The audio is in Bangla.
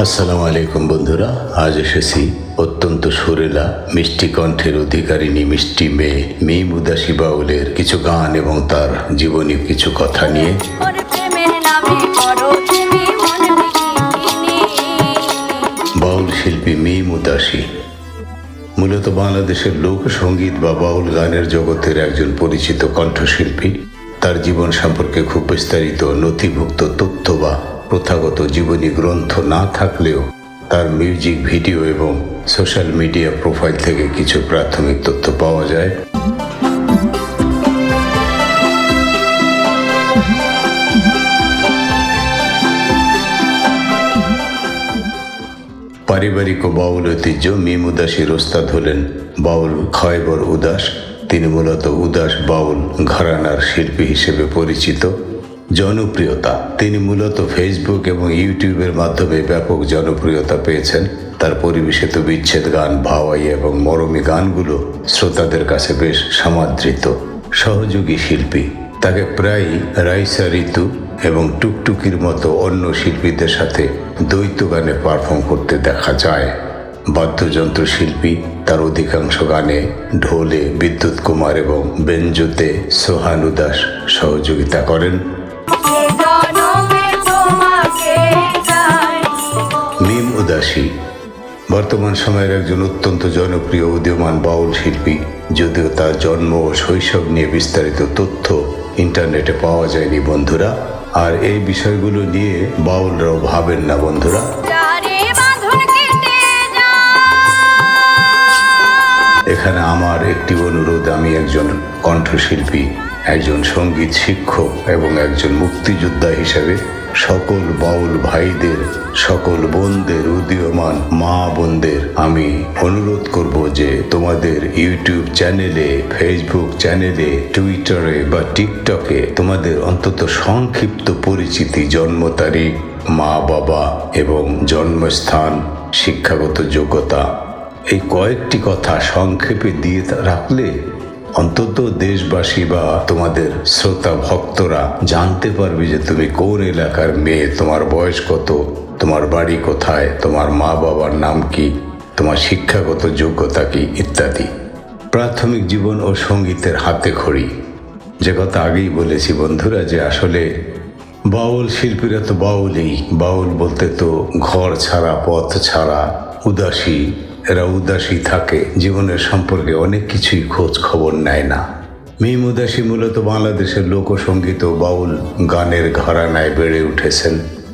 আসসালামু আলাইকুম বন্ধুরা, আজ এসেছি অত্যন্ত সুরেলা মিষ্টি কণ্ঠের অধিকারিণী মিষ্টি মেয়ে মিম উদাসী বাউলের কিছু গান এবং তার জীবনী কিছু কথা নিয়ে। বাউল শিল্পী মিম উদাসী মূলত বাংলাদেশের লোকসঙ্গীত বা বাউল গানের জগতের একজন পরিচিত কণ্ঠশিল্পী। তার জীবন সম্পর্কে খুব বিস্তারিত নথিভুক্ত তথ্য বা প্রথাগত জীবনী গ্রন্থ না থাকলেও তার মিউজিক ভিডিও এবং সোশ্যাল মিডিয়া প্রোফাইল থেকে কিছু প্রাথমিক তথ্য পাওয়া যায়। পারিবারিক ও বাউল ঐতিহ্য। মিম উদাসীর ওস্তাদ হলেন বাউল খয়বর উদাস। তিনি মূলত উদাস বাউল ঘরানার শিল্পী হিসেবে পরিচিত। জনপ্রিয়তা, তিনি মূলত ফেসবুক এবং ইউটিউবের মাধ্যমে ব্যাপক জনপ্রিয়তা পেয়েছেন। তার পরিবেশিত বিচ্ছেদ গান, ভাওয়াই এবং মরমী গানগুলো শ্রোতাদের কাছে বেশ সমাদৃত। সহযোগী শিল্পী, তাকে প্রায়ই রাইসা ঋতু এবং টুকটুকির মতো অন্য শিল্পীদের সাথে দ্বৈত গানে পারফর্ম করতে দেখা যায়। বাদ্যযন্ত্র শিল্পী, তার অধিকাংশ গানে ঢোলে বিদ্যুৎ কুমার এবং বেঞ্জোতে সোহান উদাস সহযোগিতা করেন। মিম উদাসী বর্তমান সময়ের একজন অত্যন্ত জনপ্রিয় উদীয়মান বাউল শিল্পী। যদিও তার জন্ম ও শৈশব নিয়ে বিস্তারিত তথ্য ইন্টারনেটে পাওয়া যায়নি বন্ধুরা, আর এই বিষয়গুলো নিয়ে বাউলরাও ভাবেন না বন্ধুরা। এখানে আমার একটি অনুরোধ, আমি একজন কণ্ঠশিল্পী, একজন সঙ্গীত শিক্ষক এবং একজন মুক্তিযোদ্ধা হিসেবে সকল বাউল ভাইদের, সকল বোনদের, উদীয়মান মা বোনদের আমি অনুরোধ করব যে তোমাদের ইউটিউব চ্যানেলে, ফেসবুক চ্যানেলে, টুইটারে বা টিকটকে তোমাদের অন্তত সংক্ষিপ্ত পরিচিতি, জন্ম তারিখ, মা বাবা এবং জন্মস্থান, শিক্ষাগত যোগ্যতা, এই কয়েকটি কথা সংক্ষেপে দিয়ে রাখলে অন্তত দেশবাসী বা তোমাদের শ্রোতা ভক্তরা জানতে পারবে যে তুমি কোন এলাকার মেয়ে, তোমার বয়স কত, তোমার বাড়ি কোথায়, তোমার মা বাবার নাম কি, তোমার শিক্ষাগত যোগ্যতা কি ইত্যাদি। প্রাথমিক জীবন ও সঙ্গীতের হাতে খড়ি, যে কথা আগেই বলেছি বন্ধুরা, যে আসলে বাউল শিল্পীরা তো বাউলই। বাউল বলতে তো ঘর ছাড়া, পথ ছাড়া, উদাসী, এরা উদাসী থাকে, জীবনের সম্পর্কে অনেক কিছুই খোঁজ খবর নেয় না। মিম উদাসী মূলত বাংলাদেশের লোকসঙ্গীত ও বাউল গানের ঘরানায় বেড়ে উঠেছেন।